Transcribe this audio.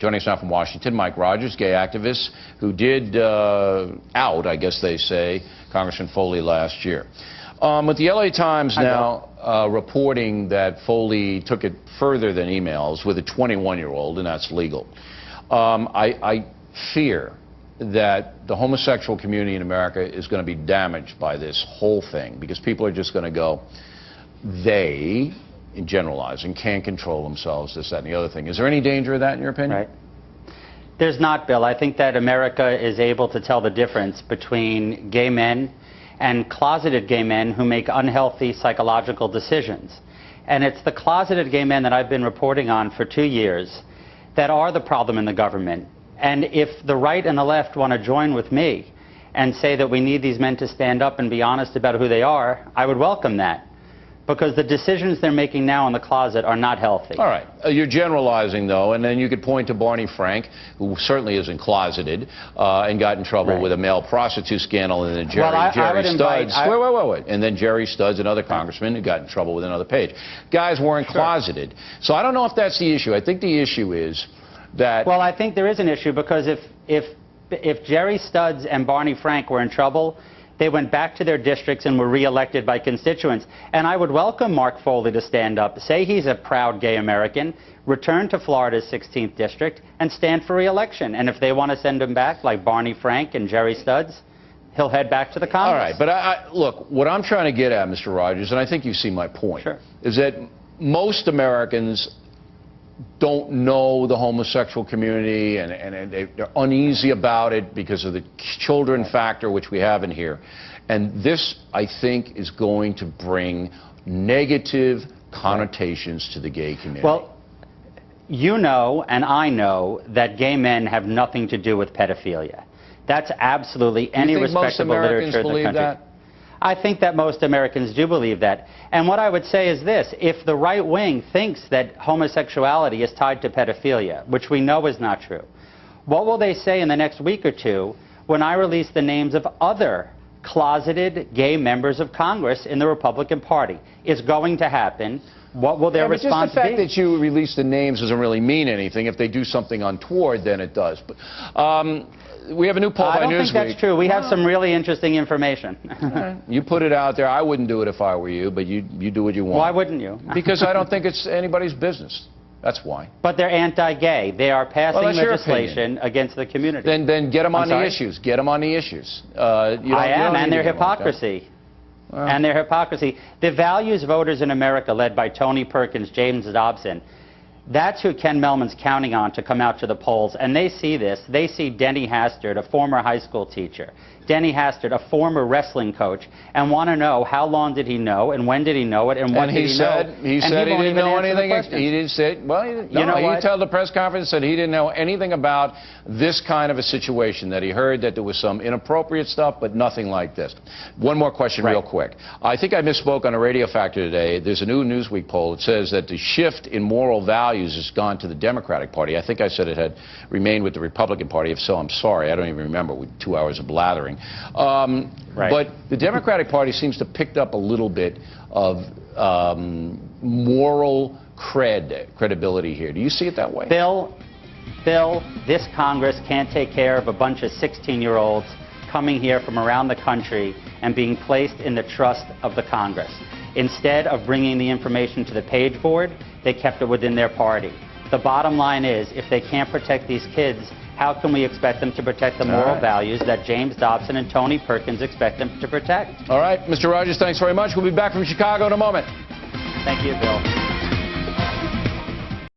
Joining us now from Washington, Mike Rogers, gay activist who did out, I guess they say, Congressman Foley last year. With the LA Times now reporting that Foley took it further than emails with a 21-year-old, and that's legal, I fear that the homosexual community in America is going to be damaged by this whole thing, because people are just going to go, they, in generalizing, can't control themselves, this, that, and the other thing. Is there any danger of that, in your opinion? Right. There's not, Bill. I think that America is able to tell the difference between gay men and closeted gay men who make unhealthy psychological decisions. And it's the closeted gay men that I've been reporting on for 2 years that are the problem in the government. And if the right and the left want to join with me and say that we need these men to stand up and be honest about who they are, I would welcome that. Because the decisions they're making now in the closet are not healthy. All right. You're generalizing, though, and then you could point to Barney Frank, who certainly isn't closeted, and got in trouble with a male prostitute scandal, and then Jerry Studs. Wait. And then Jerry Studs, another congressman, who got in trouble with another page. Guys weren't closeted. So I don't know if that's the issue. I think the issue is that... Well, I think there is an issue, because if Jerry Studs and Barney Frank were in trouble, they went back to their districts and were reelected by constituents. And I would welcome Mark Foley to stand up, say he's a proud gay American, return to Florida's 16th district, and stand for reelection. And if they want to send him back, like Barney Frank and Jerry Studs, he'll head back to the Congress. All right, but look, what I'm trying to get at, Mr. Rogers, and I think you see my point, is that most Americans don't know the homosexual community, and they're uneasy about it because of the children factor, which we have in here. And this, I think, is going to bring negative connotations to the gay community. Well, you know and I know that gay men have nothing to do with pedophilia. That's absolutely any respectable literature in the country. That? I think that most Americans do believe that. And what I would say is this: if the right wing thinks that homosexuality is tied to pedophilia, which we know is not true, what will they say in the next week or two when I release the names of other closeted gay members of Congress in the Republican Party? Is going to happen. What will their response be? Just the fact that you release the names doesn't really mean anything. If they do something untoward, then it does. But we have a new poll by Newsweek. I don't think that's true. We have some really interesting information. You put it out there. I wouldn't do it if I were you, but you do what you want. Why wouldn't you? Because I don't think it's anybody's business. That's why. But they're anti-gay. They are passing legislation against the community. Then get them on the issues. Get them on the issues. And their hypocrisy. Well. And their hypocrisy. The values voters in America, led by Tony Perkins, James Dobson, that's who Ken Mehlman's counting on to come out to the polls. And they see this. They see Denny Hastert, a former high school teacher, Denny Hastert, a former wrestling coach, and want to know how long did he know, and when did he know it, and what did he know. He said he didn't know anything. He didn't say, well, he told the press conference that he didn't know anything about this kind of a situation, that he heard that there was some inappropriate stuff, but nothing like this. One more question real quick. I think I misspoke on a Radio Factor today. There's a new Newsweek poll. It says that the shift in moral values has gone to the Democratic Party. I think I said it had remained with the Republican Party. If so, I'm sorry. I don't even remember, with 2 hours of blathering. But the Democratic Party seems to have picked up a little bit of moral credibility here. Do you see it that way? Bill, this Congress can't take care of a bunch of 16-year-olds coming here from around the country and being placed in the trust of the Congress. Instead of bringing the information to the page board, they kept it within their party. The bottom line is, if they can't protect these kids, how can we expect them to protect the moral values that James Dobson and Tony Perkins expect them to protect? All right, Mr. Rogers, thanks very much. We'll be back from Chicago in a moment. Thank you, Bill.